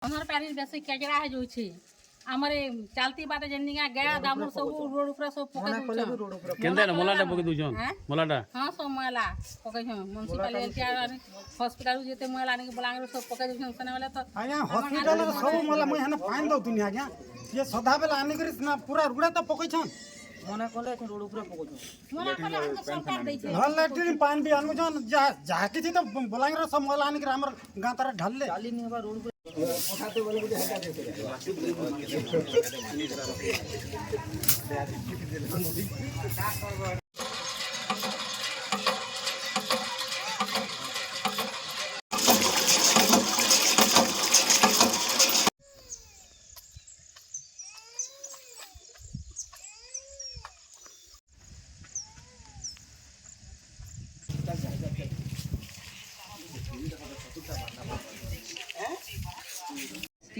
owner पानी बेसी केजरा है जो छी हमरे चलती बाटे जन्निया गया दामु सब रोड ऊपर सब पके दउ केंदा मोलाटा पके दउछन मोलाटा हां सब मोला पके छ म्युनिसिपालिटी हॉस्पिटल जेते मोला आने के बलांग सब पके दउ सने वाला तो आया हॉस्पिटल सब मोला मैं हने फाइन दउ तुनी आज्ञा ये सदा बेला आने करी ना पूरा रुड़ा तो पके छन मने कोले रोड ऊपर पके छ मोला कोले हमको सरकार दै छै हल लेटरिन पानी भी आनु जन जा के छी तो बलांग रे सब मोला आने के हमर गांतारा ढलले चाली नहीं बा रोड उठाते बोले मुझे हटा देते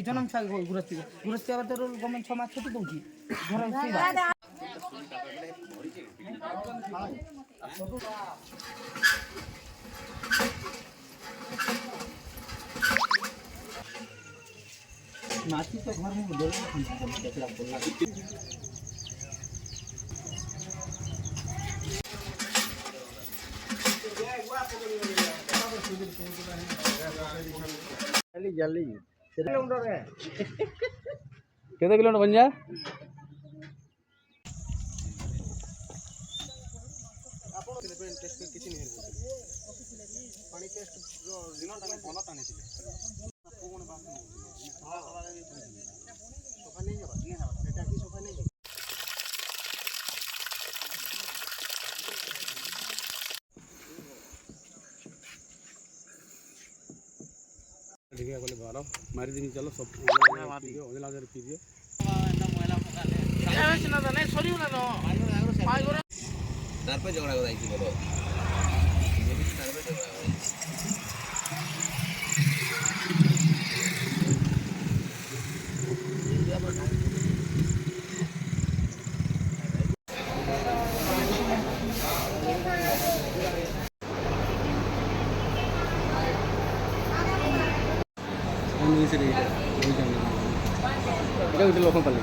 जनम छा गुरस्ती गुरस्ती आबार तो गवर्नमेंट 6 मास छुट्टी दउची घर सीधा माटी तो घर में बोल केकड़ा बोलना जल्दी जल्दी किलोमीटर है केते किलोमीटर बन जा आपण टेस्ट किछि नहीं पानी टेस्ट जो दिनो टाइम बोला ताने थिले कोन बात नहीं सोफा नहीं जबा नहीं जबा एटा की सोफा नहीं देखिए बोले बारो मारी दिन चलो सब मार दियो ओला जर पी दियो ना मोला पका ले ए ना नहीं सरियो ना नो पाई गोरे तार पे झगड़ा कराई थी बोलो ये भी तार पे झगड़ा कराई लोकपाली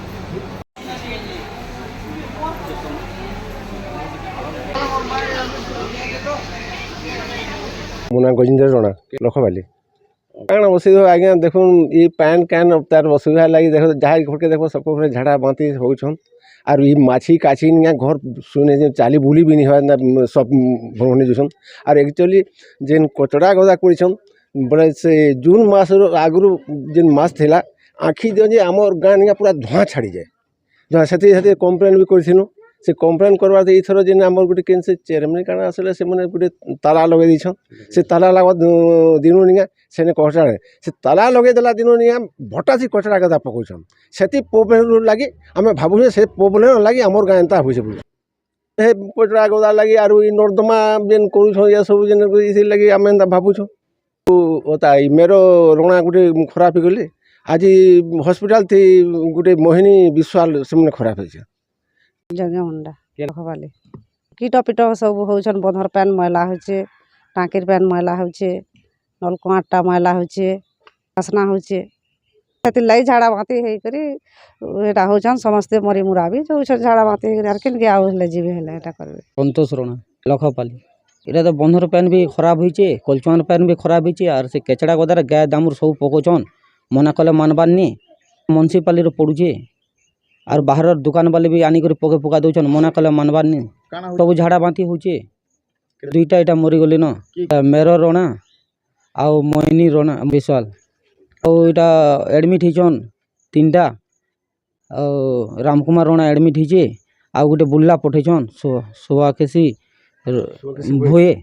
मुना गजेंद्र रणा लखवाली काଣା बसई आज्ञा देखुन ये पैन कैन तार असुविधा लगी देख जहाँ घरके देख सबको घरे झाड़ा बांती होछन आर ये माछी काछी निया घर सुने चाली बुली भी नहीं हो सब भ्रमण जोसन आर एक्चुअली जेन कचड़ा गदा करछन बोले से जून मास आगु जेन मास थिला आखि दियो जे आमर गाँ निया पूरा धुआं छाड़ी जाए जहाँ से कम्प्लेन भी करथिनु से कम्प्लेन करवा इथर जेन आमर गोटे केन से चेयरमैन काଣା आसले से माने गोटे ताला लगे दीछन से ताला लगा दिनु निया सेने कचड़ा से ताला लगे देला दिनु निया भटासी कचड़ा गदा पकोछन सेति प्रॉब्लम लागि आमे भाबु से प्रॉब्लम लागि आमर गाँ एंता होइसे बुझ हे कचड़ा गदा लागि आरु इ नर्दमा जेन करूछन या सब जेन इसे लागि आमे एंता भाबुछन ओता मेरो रणा गोटे खराब गले आज हॉस्पिटल थी गोटे मोहिनी विश्वाल से खराब है जगह मुंडा लखवाली कीट पीट सब होछन बंधर पैन मैला होचे टांकीर पैन मैला होचे नलकुआटा मैला होचे आसना होचे सेति लाई झाड़ा बाती हे करी एटा होछन समस्त मरी मुरा भी जो झाड़ा बाती आर केन के आउले जीवे हेले एटा करबे संतोष रणा लखपाली एटा तो बंधर पैन भी खराब होइचे कलचुआन पैन भी खराब होइचे आर से केचड़ा गदार गाय दामुर सब पकोछन मना कले मानबार नी म्युनिसिपालिटी पड़ुचे और बाहर दुकान वाले भी आनिक पके पका दौन मना कले मानबार नी सब झाड़ा बांती होचे दुईटा इटा मरीगले न मेरो रणा आउ मोहिनी रणा विश्वाल आउटा एडमिट होचन 3टा रामकुमार रणा एडमिट होचे आउ गोटे बुल्ला पठेछन शोभा केसी भोए